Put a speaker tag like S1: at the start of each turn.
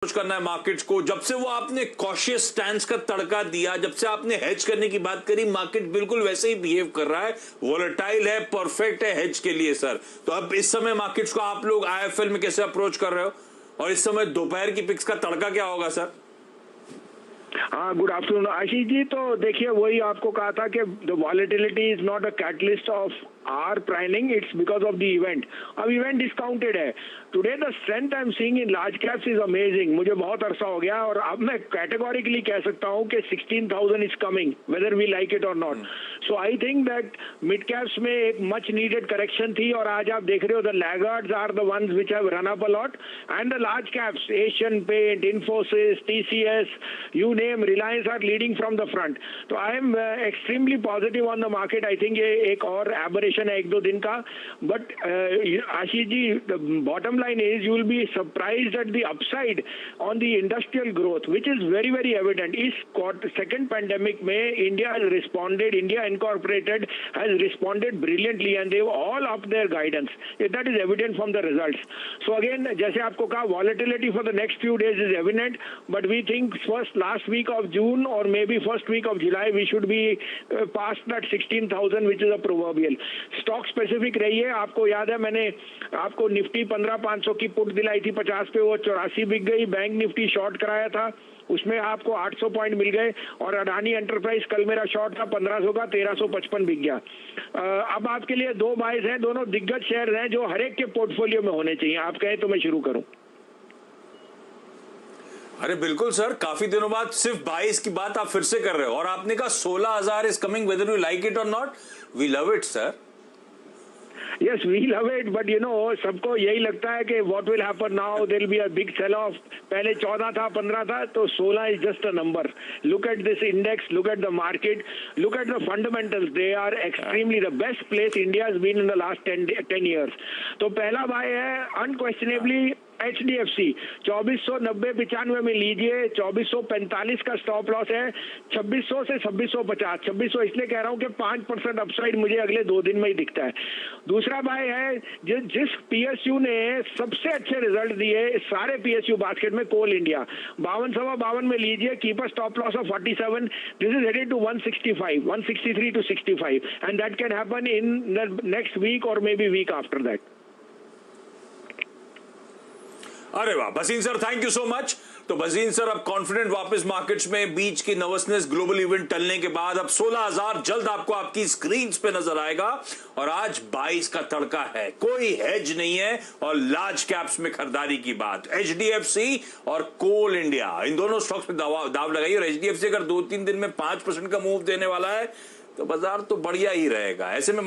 S1: Approach करना है markets को। जब से वो आपने कॉशियस स्टैंस का तड़का दिया, जब से आपने हेज करने की बात करी, मार्केट बिल्कुल वैसे ही बिहेव कर रहा है, वोलेटाइल है, परफेक्ट है हेज के लिए सर। तो अब इस समय मार्केट्स को आप लोग आईएफएल में कैसे अप्रोच कर रहे हो, और इस समय दोपहर की पिक्स का तड़का क्या होगा सर?
S2: हाँ, गुड आफ्टरनून आशीष जी। तो देखिए, वही आपको कहा था कि the volatility is not a catalyst of our priming, it's because of the event. अब इवेंट डिस्काउंटेड है। Today the strength I am seeing in large caps is amazing. मुझे बहुत अरसा हो गया और अब मैं कैटेगोरिकली कह सकता हूँ कि 16,000 is coming whether we like it और not. So I think that mid caps में एक मच नीडेड करेक्शन थी, और आज आप देख रहे हो the laggards are the ones which have run up a lot, and the large caps Asian Paint, Infosys, TCS, you name, Reliance are leading from the front. तो I am extremely positive on the market. I think ये एक और aberration है 1-2 दिन का, but Ashish ji, the bottom line is you will be surprised at the upside on the industrial growth, which is very very evident. Is second pandemic में India has responded, India Incorporated has responded brilliantly, and they've all upped their guidance. That is evident from the results. So again, जैसे आपको कहा, volatility for the next few days is evident, but we think last week of June or maybe first week of July we should be past that 16,000, which is a proverbial. Stock specific रहिए। आपको याद है, मैंने आपको Nifty 15,500 की put दिलाई थी 50 पे, वो 84 बिक गई। बैंक निफ्टी शॉर्ट कराया था, उसमें आपको 800 पॉइंट मिल गए, और अडानी एंटरप्राइज कल मेरा शॉर्ट था 1500 का, 1355 बिक गया। अब आपके लिए दो बाइज हैं, दोनों दिग्गज शेयर हैं जो हर एक के पोर्टफोलियो में होने चाहिए। आप कहें तो मैं शुरू करूं?
S1: अरे बिल्कुल सर, काफी दिनों बाद सिर्फ 22 की बात आप फिर से कर रहे हो, और आपने कहा 16,000 is coming whether you like it और not. We love it sir.
S2: Yes, we love it, but you know, सबको यही लगता है कि what will happen now, there will be a big sell-off. पहले 14 था, 15 था, तो 16 is just a number. Look at this index, look at the market, look at the fundamentals. They are extremely the best place India has been in the last 10 years. तो पहला भाई है unquestionably HDFC 2490-95 में लीजिए। 2445 का stop loss है। 2600 से 2650। 2600 इसलिए कह रहा हूं कि 5% अपसाइड मुझे अगले 2 दिन में ही दिखता है। दूसरा भाई है जिस पीएसयू ने सबसे अच्छे रिजल्ट दिए सारे पीएसयू बास्केट में, कोल इंडिया 5252 में लीजिए। Keep a stop loss of 47। This is headed to 165, 163 to 65, and that can happen in the next week और maybe week after that.
S1: अरे वाह Bhasin sir, thank you so much. तो Bhasin sir अब confident वापस markets में, बीच की नर्वसनेस ग्लोबल इवेंट टलने के बाद अब 16,000 जल्द आपको आपकी स्क्रीन्स पे नजर आएगा। और आज 22 का तड़का है, कोई हेज नहीं है, और लार्ज कैप्स में खरीदारी की बात। एचडीएफसी और कोल इंडिया, इन दोनों स्टॉक्स पे दाव लगाइए। और एचडीएफसी अगर 2-3 दिन में 5% का मूव देने वाला है तो बाजार तो बढ़िया ही रहेगा। ऐसे में